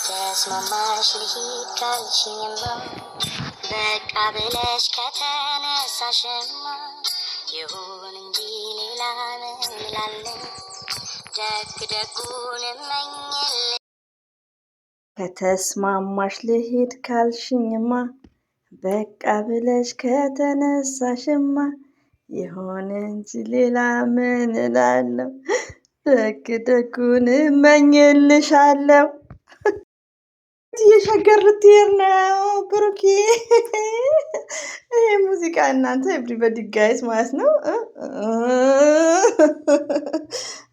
ከተስማማሽ ልሂድ ካልሽኝማ በቃ ብለሽ ከተነሳሽማ ይሁን እንጂ ሌላ ምን እላለሁ? ደግ ደጉን እመኝልሽ። ከተስማማሽ ልሂድ ካልሽኝማ በቃ ብለሽ ከተነሳሽማ ይሁን እንጂ ሌላ ምን እላለሁ? ደግ ደጉን እመኝልሻለሁ። የሸገር ልትሄድ ነው ብሩኬ። ይሄ ሙዚቃ እናንተ ኤቭሪበዲ ጋይዝ ማለት ነው።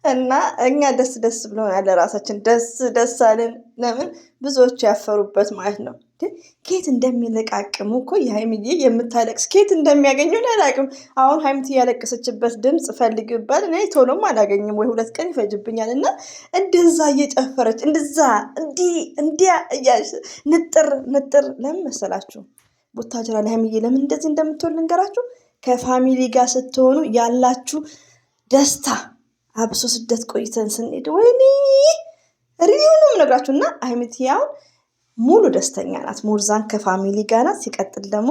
እና እኛ ደስ ደስ ብሎናል፣ ራሳችን ደስ ደስ አለን። ለምን ብዙዎቹ ያፈሩበት ማለት ነው። ኬት እንደሚለቃቅሙ እኮ የሀይሚዬ የምታለቅስ ኬት እንደሚያገኙ አላውቅም። አሁን ሀይሚት ያለቀሰችበት ድምፅ ፈልግ ይባል እኔ ቶሎም አላገኝም፣ ወይ 2 ቀን ይፈጅብኛል። እና እንደዛ እየጨፈረች እንደዛ እንዲያ እያልሽ ንጥር ለምን መሰላችሁ? ቡታጅራ ለሀይሚዬ ለምን እንደዚህ እንደምትሆን ልንገራችሁ። ከፋሚሊ ጋር ስትሆኑ ያላችሁ ደስታ፣ አብሶ ስደት ቆይተን ስንሄድ ወይኔ ሪዩንም ነግራችሁ እና ሀይሚት ያውን ሙሉ ደስተኛ ናት። ሙርዛን ከፋሚሊ ጋር ናት። ሲቀጥል ደግሞ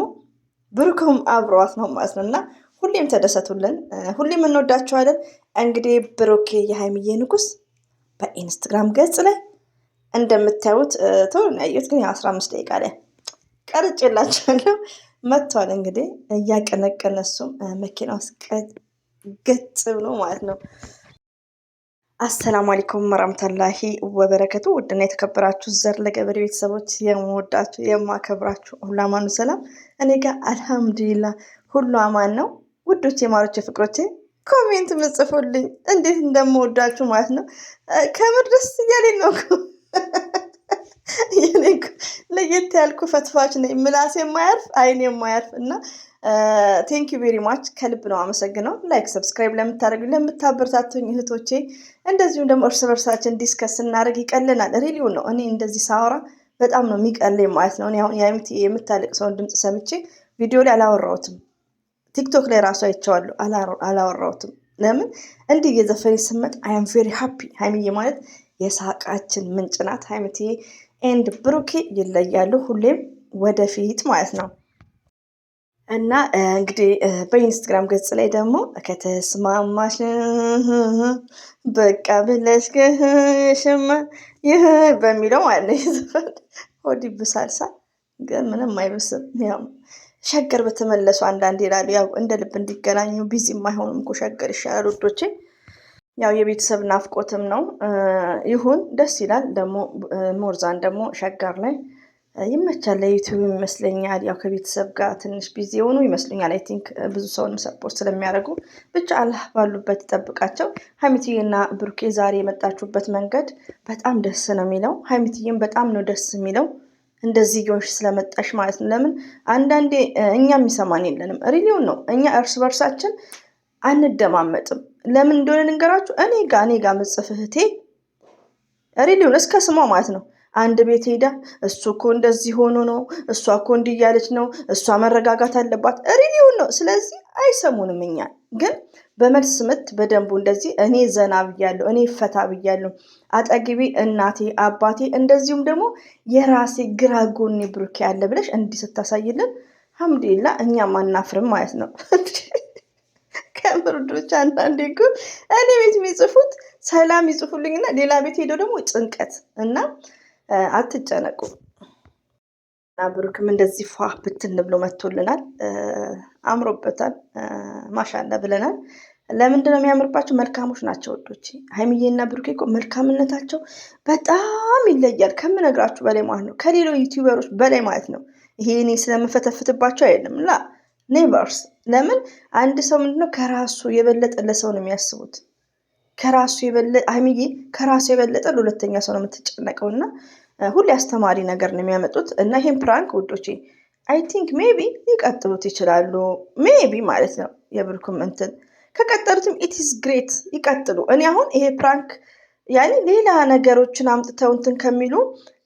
ብሩክም አብሯት ነው ማለት ነው። እና ሁሌም ተደሰቱልን፣ ሁሌም እንወዳችኋለን። እንግዲህ ብሩኬ የሀይሚዬ ንጉስ በኢንስታግራም ገጽ ላይ እንደምታዩት ቶሎ ያየሁት ግን 15 ደቂቃ ላይ ቀርጬላችኋለሁ መጥቷል። እንግዲህ እያቀነቀነ እሱም መኪና ውስጥ ገጽ ብሎ ማለት ነው። አሰላሙ አለይኩም ወራህመቱላሂ ወበረከቱ። ውድና የተከበራችሁ ዘር ለገበሬ ቤተሰቦች የምወዳችሁ የማከብራችሁ ሁሉ አማኑ ሰላም፣ እኔ ጋር አልሐምዱሊላህ ሁሉ አማን ነው። ውዶቼ ማሮቼ ፍቅሮቼ ኮሜንት ምጽፉልኝ እንዴት እንደምወዳችሁ ማለት ነው። ከምር ደስ እያለኝ ነው። ለየት ያልኩ ፈትፋች ነኝ፣ ምላስ የማያርፍ አይን የማያርፍ እና ቴንክ ዩ ቬሪ ማች ከልብ ነው አመሰግነው። ላይክ ሰብስክራይብ ለምታደርጉ ለምታበረታቱኝ እህቶቼ፣ እንደዚሁም ደግሞ እርስ በርሳችን ዲስከስ እናደርግ ይቀልናል። ሪሊው ነው። እኔ እንደዚህ ሳወራ በጣም ነው የሚቀለኝ ማለት ነው። እኔ አሁን የምታለቅ ሰውን ድምፅ ሰምቼ ቪዲዮ ላይ አላወራሁትም፣ ቲክቶክ ላይ ራሱ አይቼዋለሁ፣ አላወራሁትም። ለምን እንዲህ እየዘፈኔ ስመጥ አይ አም ቬሪ ሃፒ። ሀይሚዬ ማለት የሳቃችን ምንጭ ናት። ሀይሚዬ ኤንድ ብሩኬ ይለያሉ ሁሌም ወደፊት ማለት ነው። እና እንግዲህ በኢንስታግራም ገጽ ላይ ደግሞ ከተስማማሽ በቃ ብለሽ ሽማ ይህ በሚለው ማለት ነው የዘፈን ሆድ ይብሳልሳ ግን ምንም አይብስም። ያው ሸገር በተመለሱ አንዳንድ ይላሉ። ያው እንደ ልብ እንዲገናኙ ቢዚ የማይሆኑም እኮ ሸገር ይሻላል ውዶቼ። ያው የቤተሰብ ናፍቆትም ነው። ይሁን ደስ ይላል። ደግሞ ሞርዛን ደግሞ ሸገር ላይ ይመቻል። ለዩቲዩብ ይመስለኛል። ያው ከቤተሰብ ጋር ትንሽ ቢዚ የሆኑ ይመስለኛል። አይ ቲንክ ብዙ ሰውንም ሰፖርት ስለሚያደርጉ ብቻ አላህ ባሉበት ይጠብቃቸው። ሀይሚትዬና ብሩኬ ዛሬ የመጣችሁበት መንገድ በጣም ደስ ነው የሚለው። ሀይሚትዬም በጣም ነው ደስ የሚለው እንደዚህ እየሆንሽ ስለመጣሽ ማለት ነው። ለምን አንዳንዴ እኛ የሚሰማን የለንም። ሪሊውን ነው። እኛ እርስ በርሳችን አንደማመጥም። ለምን እንደሆነ ልንገራችሁ። እኔ ጋ ምጽፍ እህቴ ሪሊውን እስከ ስሟ ማለት ነው አንድ ቤት ሄዳ እሱ እኮ እንደዚህ ሆኖ ነው፣ እሷ እኮ እንዲህ እያለች ነው፣ እሷ መረጋጋት አለባት። ሪሊውን ነው። ስለዚህ አይሰሙንም። እኛ ግን በመልስ ምት በደንቡ እንደዚህ እኔ ዘና ብያለሁ፣ እኔ ፈታ ብያለሁ፣ አጠግቢ እናቴ አባቴ፣ እንደዚሁም ደግሞ የራሴ ግራ ጎኔ ብሩኬ ያለ ብለሽ እንዲህ ስታሳይልን አልሐምዱሊላህ እኛም አናፍርም ማለት ነው። ከምርዶች አንዳንዴ እኮ እኔ ቤት የሚጽፉት ሰላም ይጽፉልኝና ሌላ ቤት ሄደው ደግሞ ጭንቀት እና አትጨነቁ። እና ብሩክም እንደዚህ ፏ ብትን ብሎ መጥቶልናል። አምሮበታል። ማሻላ ብለናል። ለምንድን ነው የሚያምርባቸው? መልካሞች ናቸው ወዶች። ሀይሚዬና ብሩኬ እኮ መልካምነታቸው በጣም ይለያል ከምነግራችሁ በላይ ማለት ነው። ከሌሎች ዩቲዩበሮች በላይ ማለት ነው። ይሄ እኔ ስለምፈተፍትባቸው አይደለም ላ ኔቨርስ። ለምን አንድ ሰው ምንድነው ከራሱ የበለጠ ለሰው ነው የሚያስቡት። ከራሱ የበለጠ ሀይሚዬ ከራሱ የበለጠ ለሁለተኛ ሰው ነው የምትጨነቀው። እና ሁሌ አስተማሪ ነገር ነው የሚያመጡት። እና ይሄን ፕራንክ ውዶቼ አይ ቲንክ ሜቢ ሊቀጥሉት ይችላሉ። ሜቢ ማለት ነው የብሩክም እንትን ከቀጠሉትም ኢትስ ግሬት ይቀጥሉ። እኔ አሁን ይሄ ፕራንክ ያኔ ሌላ ነገሮችን አምጥተው እንትን ከሚሉ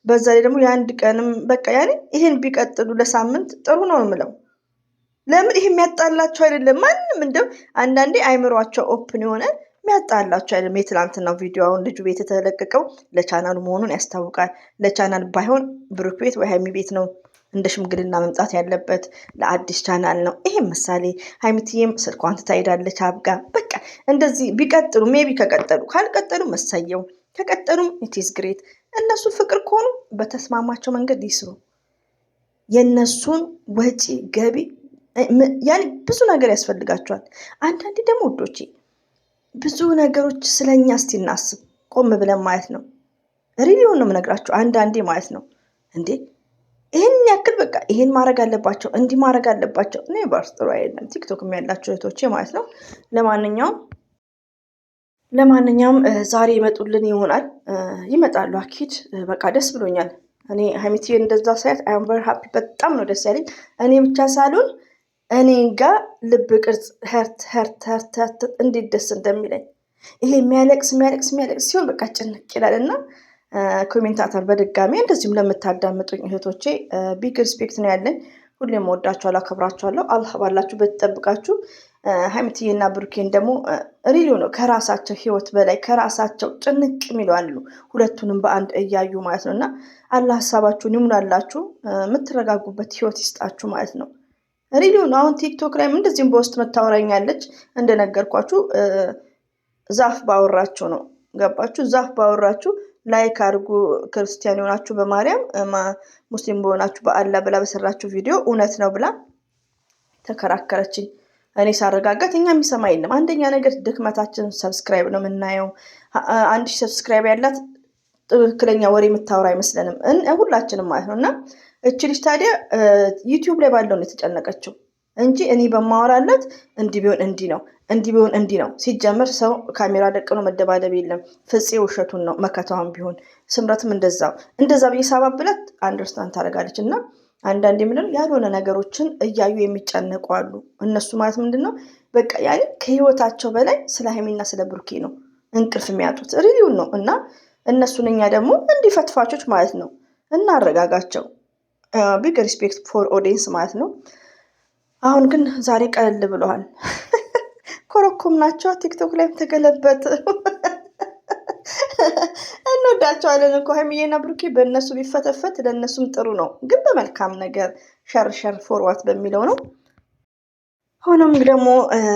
በዛ ላይ ደግሞ የአንድ ቀንም በቃ ያኔ ይሄን ቢቀጥሉ ለሳምንት ጥሩ ነው የምለው። ለምን ይሄ የሚያጣላቸው አይደለም። ማንም እንደው አንዳንዴ አይምሯቸው ኦፕን የሆነ የሚያጣላቸው አይደለም። የትላንትናው ቪዲዮ አሁን ልጁ ቤት የተለቀቀው ለቻናሉ መሆኑን ያስታውቃል። ለቻናል ባይሆን ብሩክ ቤት ወይ ሀይሚ ቤት ነው እንደ ሽምግልና መምጣት ያለበት፣ ለአዲስ ቻናል ነው። ይሄም ምሳሌ ሀይሚትዬም ስልኳን ትታይዳለች አብጋ። በቃ እንደዚህ ቢቀጥሉ ሜቢ ከቀጠሉ፣ ካልቀጠሉ መሳየው፣ ከቀጠሉም ኢትስ ግሬት። እነሱ ፍቅር ከሆኑ በተስማማቸው መንገድ ይስሩ። የእነሱን ወጪ ገቢ ያኔ ብዙ ነገር ያስፈልጋቸዋል። አንዳንዴ ደግሞ ውዶቼ ብዙ ነገሮች ስለኛ እስቲ እናስብ፣ ቆም ብለን ማለት ነው። ሪሊዮን ነው የምነግራቸው። አንዳንዴ ማለት ነው እንዴ ይህን ያክል በቃ ይሄን ማድረግ አለባቸው፣ እንዲህ ማድረግ አለባቸው። እኔ ባርስ ጥሩ አይደለም። ቲክቶክም ያላቸው እህቶቼ ማለት ነው። ለማንኛውም ዛሬ ይመጡልን ይሆናል፣ ይመጣሉ አኪድ። በቃ ደስ ብሎኛል። እኔ ሀይሚትዬ እንደዛ ሳያት አይ አም ቨሪ ሃፒ፣ በጣም ነው ደስ ያለኝ። እኔ ብቻ ሳልሆን እኔ ጋ ልብ ቅርጽ ህርት እንዴት ደስ እንደሚለኝ ይሄ የሚያለቅስ ሲሆን በቃ ጭንቅ ይላል። እና ኮሜንታተር በድጋሚ እንደዚሁም ለምታዳምጡኝ እህቶቼ ቢግ ሪስፔክት ነው ያለኝ። ሁሌም ወዳችኋለሁ፣ አከብራችኋለሁ። አላህ ባላችሁበት ይጠብቃችሁ። ሀይሚትዬና ብሩኬን ደግሞ ሪሊዮ ነው ከራሳቸው ህይወት በላይ ከራሳቸው ጭንቅ የሚለው አሉ፣ ሁለቱንም በአንድ እያዩ ማለት ነው። እና አላህ ሀሳባችሁን ይሙላላችሁ፣ የምትረጋጉበት ህይወት ይስጣችሁ ማለት ነው። ሪሊዮ ነው። አሁን ቲክቶክ ላይም እንደዚህም በውስጥ መታወራኛለች። እንደነገርኳችሁ ዛፍ ባወራችሁ ነው፣ ገባችሁ? ዛፍ ባወራችሁ ላይክ አድርጉ። ክርስቲያን የሆናችሁ በማርያም ሙስሊም በሆናችሁ በአላህ ብላ በሰራችሁ ቪዲዮ እውነት ነው ብላ ተከራከረችኝ። እኔ ሳረጋጋት እኛ የሚሰማ የለም። አንደኛ ነገር ድክመታችን ሰብስክራይብ ነው የምናየው። 1000 ሰብስክራይብ ያላት ትክክለኛ ወሬ የምታወራ አይመስለንም ሁላችንም ማለት ነው። እና እች ልጅ ታዲያ ዩቲዩብ ላይ ባለው ነው የተጨነቀችው እንጂ እኔ በማወራለት እንዲህ ቢሆን እንዲህ ነው፣ እንዲህ ቢሆን እንዲህ ነው። ሲጀመር ሰው ካሜራ ደቅኖ መደባደብ የለም። ፍፄ ውሸቱን ነው መከታዋን ቢሆን፣ ስምረትም እንደዛ ብዬ ሳባብላት አንደርስታንድ ታደርጋለች። እና አንዳንዴ ምንድነው ያልሆነ ነገሮችን እያዩ የሚጨነቁ አሉ። እነሱ ማለት ምንድነው በቃ ያኔ ከህይወታቸው በላይ ስለ ሀይሚና ስለ ብሩኬ ነው እንቅልፍ የሚያጡት። ሪሊውን ነው። እና እነሱን እኛ ደግሞ እንዲፈትፋቾች ማለት ነው እናረጋጋቸው። ቢግ ሪስፔክት ፎር ኦዲየንስ ማለት ነው። አሁን ግን ዛሬ ቀለል ብለዋል። ኮረኮም ናቸው። ቲክቶክ ላይም ተገለበጥ። እንወዳቸዋለን እኮ ሀይሚዬና ብሩኬ። በእነሱ ቢፈተፈት ለእነሱም ጥሩ ነው፣ ግን በመልካም ነገር ሸር ፎርዋት በሚለው ነው። ሆኖም ደግሞ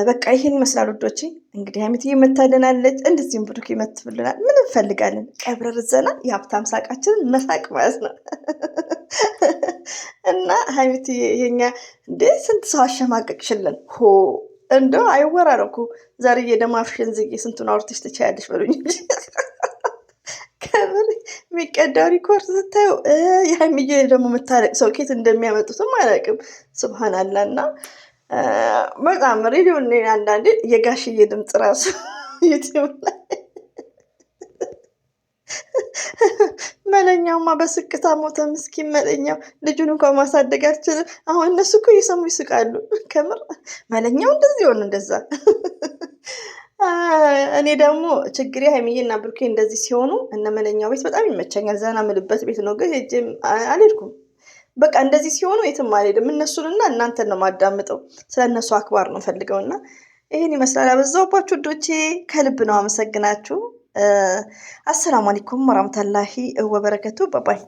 በቃ ይሄን ይመስላል ውዶቼ። እንግዲህ ሀይሚትዬ መታደናለች፣ እንደዚህም ብሩኬ መትብልናል። ምን እንፈልጋለን? ቀብረር ዘና የሀብታም ሳቃችንን መሳቅ ማለት ነው። እና ሀይሚትዬ ይሄኛ እንደ ስንት ሰው አሸማቀቅሽልን ሆ እንደው አይወራረኩ። ዛሬ ደግሞ አፍሽን ዝጊ፣ ስንቱን አውርተሽ ትችያለሽ በሉኝ። ከምር የሚቀዳው ሪኮርድ ስታዩ የሀይሚዬ ደግሞ የምታረቅ ሰው ኬት እንደሚያመጡትም አላውቅም። ስብሃናላ። እና በጣም ሬዲዮ አንዳንዴ የጋሽዬ ድምፅ ራሱ ዩቲዩብ ላይ መለኛውማ በስቅታ ሞተ። ምስኪን መለኛው ልጁን እንኳን ማሳደግ አልችልም። አሁን እነሱ እኮ እየሰሙ ይስቃሉ። ከምር መለኛው እንደዚህ ሆኑ እንደዛ። እኔ ደግሞ ችግሬ ሀይሚዬና ብሩኬ እንደዚህ ሲሆኑ እነ መለኛው ቤት በጣም ይመቸኛል። ዘና ምልበት ቤት ነው፣ ግን ሄጄም አልሄድኩም። በቃ እንደዚህ ሲሆኑ የትም አልሄድም። እነሱንና እናንተን ነው ማዳምጠው። ስለ እነሱ አክባር ነው ፈልገውና ይህን ይመስላል። አበዛውባችሁ ዶቼ፣ ከልብ ነው አመሰግናችሁ። አሰላሙ አለይኩም ወራህመቱላሂ ወበረከቱ። ባባይ